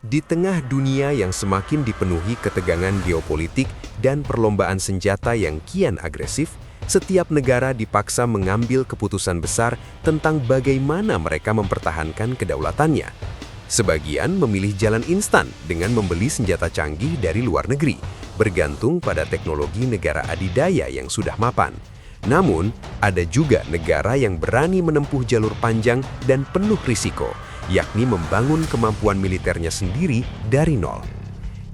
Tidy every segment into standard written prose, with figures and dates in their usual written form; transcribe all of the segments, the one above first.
Di tengah dunia yang semakin dipenuhi ketegangan geopolitik dan perlombaan senjata yang kian agresif, setiap negara dipaksa mengambil keputusan besar tentang bagaimana mereka mempertahankan kedaulatannya. Sebagian memilih jalan instan dengan membeli senjata canggih dari luar negeri, bergantung pada teknologi negara adidaya yang sudah mapan. Namun, ada juga negara yang berani menempuh jalur panjang dan penuh risiko, yakni membangun kemampuan militernya sendiri dari nol.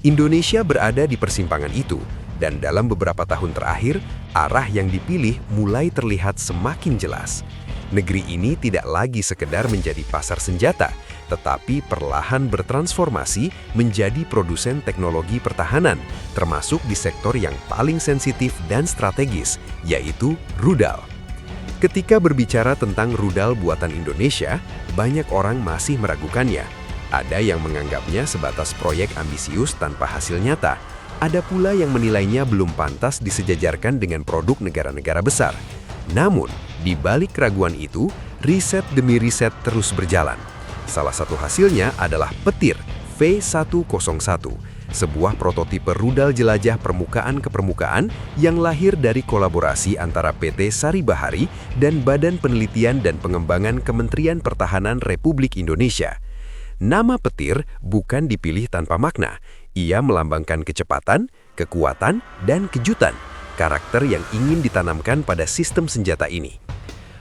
Indonesia berada di persimpangan itu, dan dalam beberapa tahun terakhir, arah yang dipilih mulai terlihat semakin jelas. Negeri ini tidak lagi sekedar menjadi pasar senjata, tetapi perlahan bertransformasi menjadi produsen teknologi pertahanan, termasuk di sektor yang paling sensitif dan strategis, yaitu rudal. Ketika berbicara tentang rudal buatan Indonesia, banyak orang masih meragukannya. Ada yang menganggapnya sebatas proyek ambisius tanpa hasil nyata. Ada pula yang menilainya belum pantas disejajarkan dengan produk negara-negara besar. Namun, di balik keraguan itu, riset demi riset terus berjalan. Salah satu hasilnya adalah petir V101, sebuah prototipe rudal jelajah permukaan ke permukaan yang lahir dari kolaborasi antara PT Sari Bahari dan Badan Penelitian dan Pengembangan Kementerian Pertahanan Republik Indonesia. Nama petir bukan dipilih tanpa makna. Ia melambangkan kecepatan, kekuatan, dan kejutan, karakter yang ingin ditanamkan pada sistem senjata ini.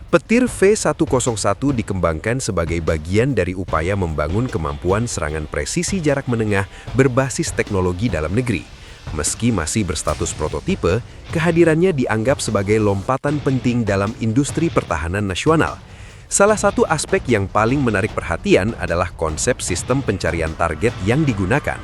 Petir V101 dikembangkan sebagai bagian dari upaya membangun kemampuan serangan presisi jarak menengah berbasis teknologi dalam negeri. Meski masih berstatus prototipe, kehadirannya dianggap sebagai lompatan penting dalam industri pertahanan nasional. Salah satu aspek yang paling menarik perhatian adalah konsep sistem pencarian target yang digunakan.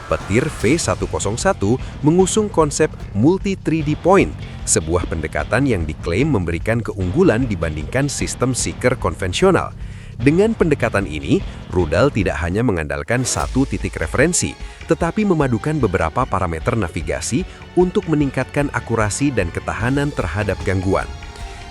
Petir V101 mengusung konsep multi 3D point, sebuah pendekatan yang diklaim memberikan keunggulan dibandingkan sistem seeker konvensional. Dengan pendekatan ini, rudal tidak hanya mengandalkan satu titik referensi, tetapi memadukan beberapa parameter navigasi untuk meningkatkan akurasi dan ketahanan terhadap gangguan.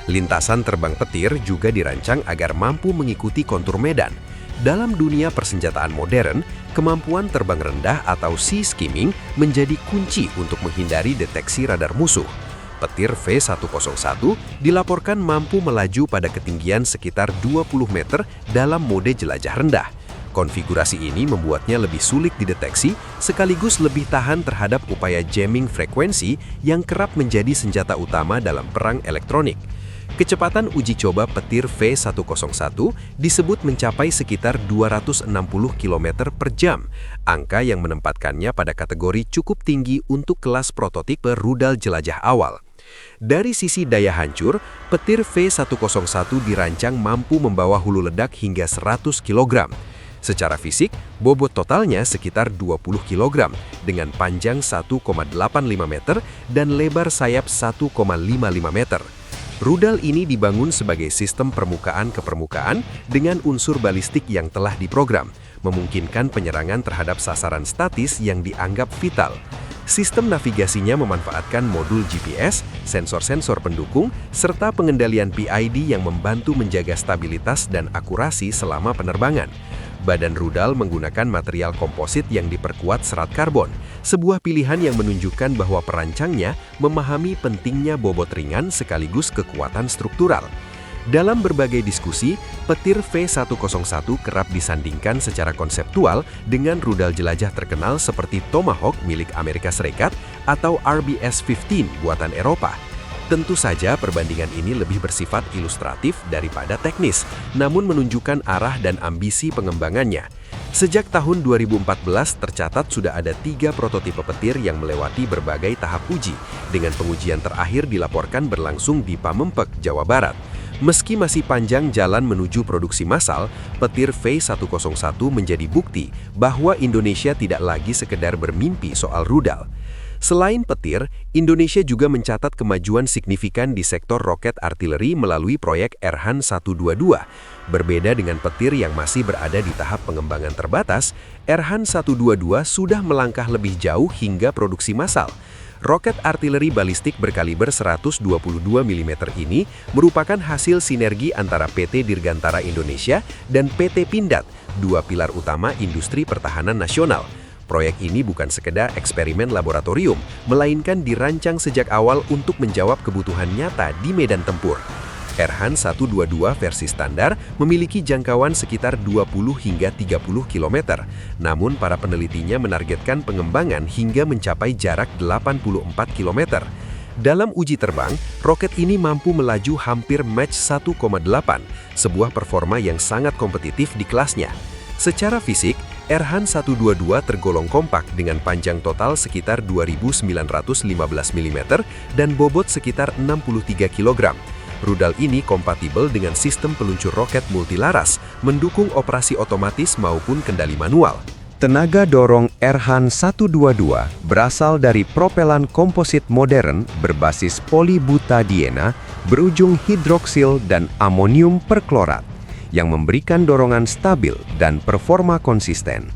Lintasan terbang petir juga dirancang agar mampu mengikuti kontur medan. Dalam dunia persenjataan modern, kemampuan terbang rendah atau sea skimming menjadi kunci untuk menghindari deteksi radar musuh. Petir V101 dilaporkan mampu melaju pada ketinggian sekitar 20 meter dalam mode jelajah rendah. Konfigurasi ini membuatnya lebih sulit dideteksi, sekaligus lebih tahan terhadap upaya jamming frekuensi yang kerap menjadi senjata utama dalam perang elektronik. Kecepatan uji coba petir V101 disebut mencapai sekitar 260 km per jam, angka yang menempatkannya pada kategori cukup tinggi untuk kelas prototipe rudal jelajah awal. Dari sisi daya hancur, petir V101 dirancang mampu membawa hulu ledak hingga 100 kg. Secara fisik, bobot totalnya sekitar 20 kg, dengan panjang 1,85 meter dan lebar sayap 1,55 meter. Rudal ini dibangun sebagai sistem permukaan ke permukaan dengan unsur balistik yang telah diprogram, memungkinkan penyerangan terhadap sasaran statis yang dianggap vital. Sistem navigasinya memanfaatkan modul GPS, sensor-sensor pendukung, serta pengendalian PID yang membantu menjaga stabilitas dan akurasi selama penerbangan. Badan rudal menggunakan material komposit yang diperkuat serat karbon, sebuah pilihan yang menunjukkan bahwa perancangnya memahami pentingnya bobot ringan sekaligus kekuatan struktural. Dalam berbagai diskusi, petir V101 kerap disandingkan secara konseptual dengan rudal jelajah terkenal seperti Tomahawk milik Amerika Serikat atau RBS-15 buatan Eropa. Tentu saja perbandingan ini lebih bersifat ilustratif daripada teknis, namun menunjukkan arah dan ambisi pengembangannya. Sejak tahun 2014 tercatat sudah ada 3 prototipe petir yang melewati berbagai tahap uji, dengan pengujian terakhir dilaporkan berlangsung di Pamempek, Jawa Barat. Meski masih panjang jalan menuju produksi massal, petir V101 menjadi bukti bahwa Indonesia tidak lagi sekedar bermimpi soal rudal. Selain petir, Indonesia juga mencatat kemajuan signifikan di sektor roket artileri melalui proyek Erhan 122. Berbeda dengan petir yang masih berada di tahap pengembangan terbatas, Erhan 122 sudah melangkah lebih jauh hingga produksi massal. Roket artileri balistik berkaliber 122 mm ini merupakan hasil sinergi antara PT Dirgantara Indonesia dan PT Pindad, dua pilar utama industri pertahanan nasional. Proyek ini bukan sekedar eksperimen laboratorium, melainkan dirancang sejak awal untuk menjawab kebutuhan nyata di medan tempur. Erhan 122 versi standar memiliki jangkauan sekitar 20 hingga 30 km, namun para penelitinya menargetkan pengembangan hingga mencapai jarak 84 km. Dalam uji terbang, roket ini mampu melaju hampir Mach 1,8, sebuah performa yang sangat kompetitif di kelasnya. Secara fisik, Erhan 122 tergolong kompak dengan panjang total sekitar 2.915 mm dan bobot sekitar 63 kg. Rudal ini kompatibel dengan sistem peluncur roket multilaras, mendukung operasi otomatis maupun kendali manual. Tenaga dorong Erhan 122 berasal dari propelan komposit modern berbasis polybutadiena berujung hidroksil dan amonium perklorat, yang memberikan dorongan stabil dan performa konsisten.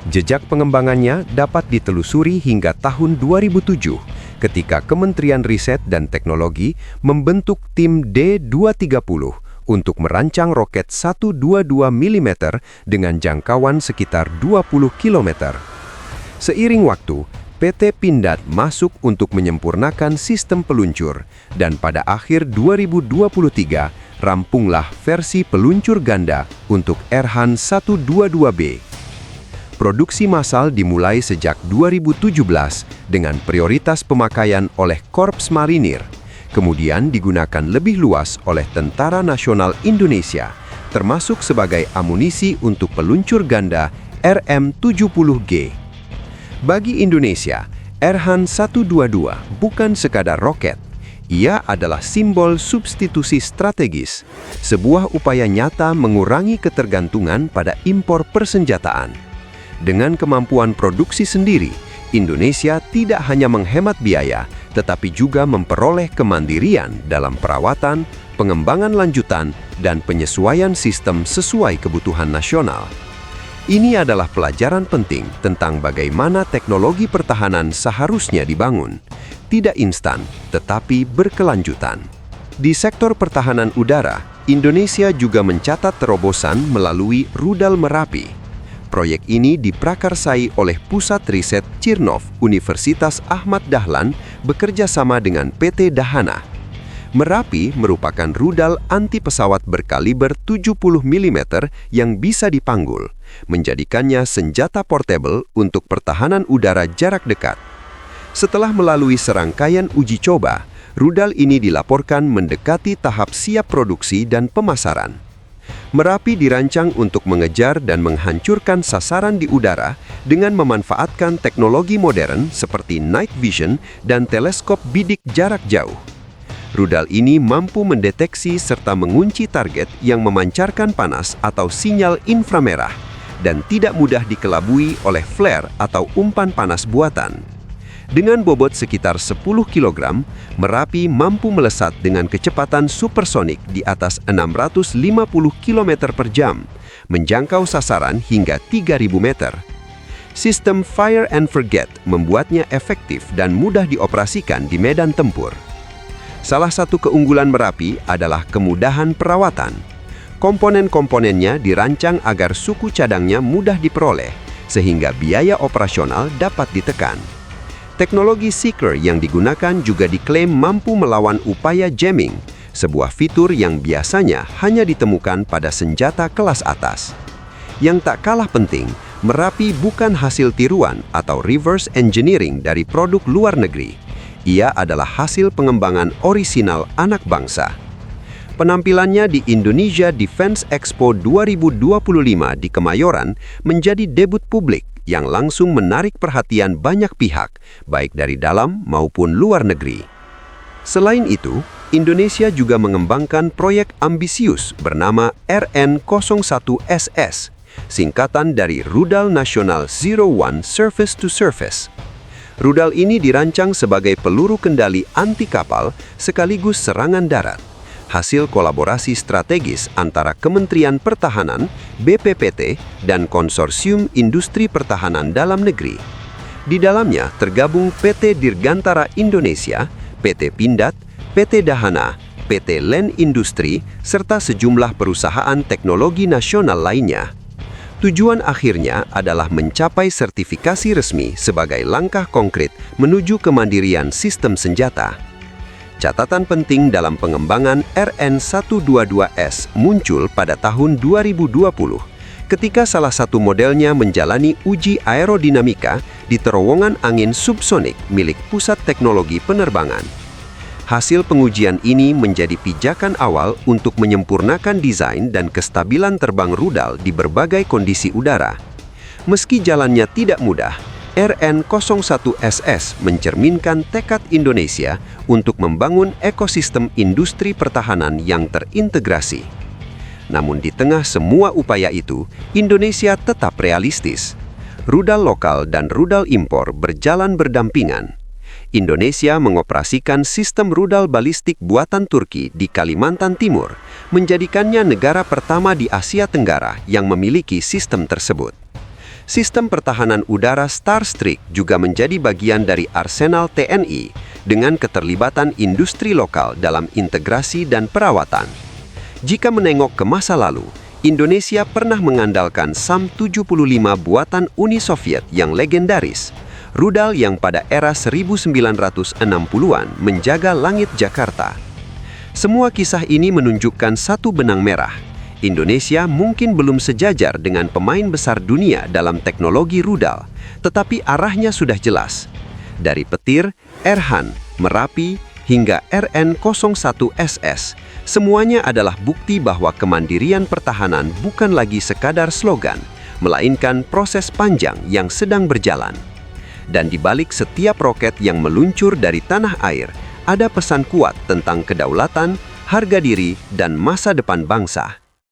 Jejak pengembangannya dapat ditelusuri hingga tahun 2007, ketika Kementerian Riset dan Teknologi membentuk tim D230 untuk merancang roket 122 mm dengan jangkauan sekitar 20 km. Seiring waktu, PT Pindad masuk untuk menyempurnakan sistem peluncur, dan pada akhir 2023 rampunglah versi peluncur ganda untuk Erhan 122B. Produksi massal dimulai sejak 2017 dengan prioritas pemakaian oleh Korps Marinir, kemudian digunakan lebih luas oleh Tentara Nasional Indonesia, termasuk sebagai amunisi untuk peluncur ganda RM-70G. Bagi Indonesia, Erhan 122 bukan sekadar roket. Ia adalah simbol substitusi strategis, sebuah upaya nyata mengurangi ketergantungan pada impor persenjataan. Dengan kemampuan produksi sendiri, Indonesia tidak hanya menghemat biaya, tetapi juga memperoleh kemandirian dalam perawatan, pengembangan lanjutan, dan penyesuaian sistem sesuai kebutuhan nasional. Ini adalah pelajaran penting tentang bagaimana teknologi pertahanan seharusnya dibangun, tidak instan, tetapi berkelanjutan. Di sektor pertahanan udara, Indonesia juga mencatat terobosan melalui rudal Merapi. Proyek ini diprakarsai oleh Pusat Riset Cirnov Universitas Ahmad Dahlan bekerja sama dengan PT Dahana. Merapi merupakan rudal anti-pesawat berkaliber 70 mm yang bisa dipanggul, menjadikannya senjata portable untuk pertahanan udara jarak dekat. Setelah melalui serangkaian uji coba, rudal ini dilaporkan mendekati tahap siap produksi dan pemasaran. Merapi dirancang untuk mengejar dan menghancurkan sasaran di udara dengan memanfaatkan teknologi modern seperti night vision dan teleskop bidik jarak jauh. Rudal ini mampu mendeteksi serta mengunci target yang memancarkan panas atau sinyal inframerah dan tidak mudah dikelabui oleh flare atau umpan panas buatan. Dengan bobot sekitar 10 kg, Merapi mampu melesat dengan kecepatan supersonik di atas 650 km per jam, menjangkau sasaran hingga 3.000 meter. Sistem Fire and Forget membuatnya efektif dan mudah dioperasikan di medan tempur. Salah satu keunggulan Merapi adalah kemudahan perawatan. Komponen-komponennya dirancang agar suku cadangnya mudah diperoleh, sehingga biaya operasional dapat ditekan. Teknologi Seeker yang digunakan juga diklaim mampu melawan upaya jamming, sebuah fitur yang biasanya hanya ditemukan pada senjata kelas atas. Yang tak kalah penting, Merapi bukan hasil tiruan atau reverse engineering dari produk luar negeri. Ia adalah hasil pengembangan orisinal anak bangsa. Penampilannya di Indonesia Defense Expo 2025 di Kemayoran menjadi debut publik yang langsung menarik perhatian banyak pihak, baik dari dalam maupun luar negeri. Selain itu, Indonesia juga mengembangkan proyek ambisius bernama RN01SS, singkatan dari Rudal Nasional 01 Surface to Surface. Rudal ini dirancang sebagai peluru kendali anti kapal sekaligus serangan darat, hasil kolaborasi strategis antara Kementerian Pertahanan, BPPT, dan Konsorsium Industri Pertahanan Dalam Negeri. Di dalamnya tergabung PT Dirgantara Indonesia, PT Pindad, PT Dahana, PT Len Industri, serta sejumlah perusahaan teknologi nasional lainnya. Tujuan akhirnya adalah mencapai sertifikasi resmi sebagai langkah konkret menuju kemandirian sistem senjata. Catatan penting dalam pengembangan RN122S muncul pada tahun 2020, ketika salah satu modelnya menjalani uji aerodinamika di terowongan angin subsonik milik Pusat Teknologi Penerbangan. Hasil pengujian ini menjadi pijakan awal untuk menyempurnakan desain dan kestabilan terbang rudal di berbagai kondisi udara. Meski jalannya tidak mudah, RN01SS mencerminkan tekad Indonesia untuk membangun ekosistem industri pertahanan yang terintegrasi. Namun di tengah semua upaya itu, Indonesia tetap realistis. Rudal lokal dan rudal impor berjalan berdampingan. Indonesia mengoperasikan sistem rudal balistik buatan Turki di Kalimantan Timur, menjadikannya negara pertama di Asia Tenggara yang memiliki sistem tersebut. Sistem pertahanan udara Starstreak juga menjadi bagian dari arsenal TNI dengan keterlibatan industri lokal dalam integrasi dan perawatan. Jika menengok ke masa lalu, Indonesia pernah mengandalkan SAM-75 buatan Uni Soviet yang legendaris, rudal yang pada era 1960-an menjaga langit Jakarta. Semua kisah ini menunjukkan satu benang merah. Indonesia mungkin belum sejajar dengan pemain besar dunia dalam teknologi rudal, tetapi arahnya sudah jelas. Dari petir, Erhan, Merapi, hingga RN01SS, semuanya adalah bukti bahwa kemandirian pertahanan bukan lagi sekadar slogan, melainkan proses panjang yang sedang berjalan. Dan di balik setiap roket yang meluncur dari tanah air, ada pesan kuat tentang kedaulatan, harga diri, dan masa depan bangsa.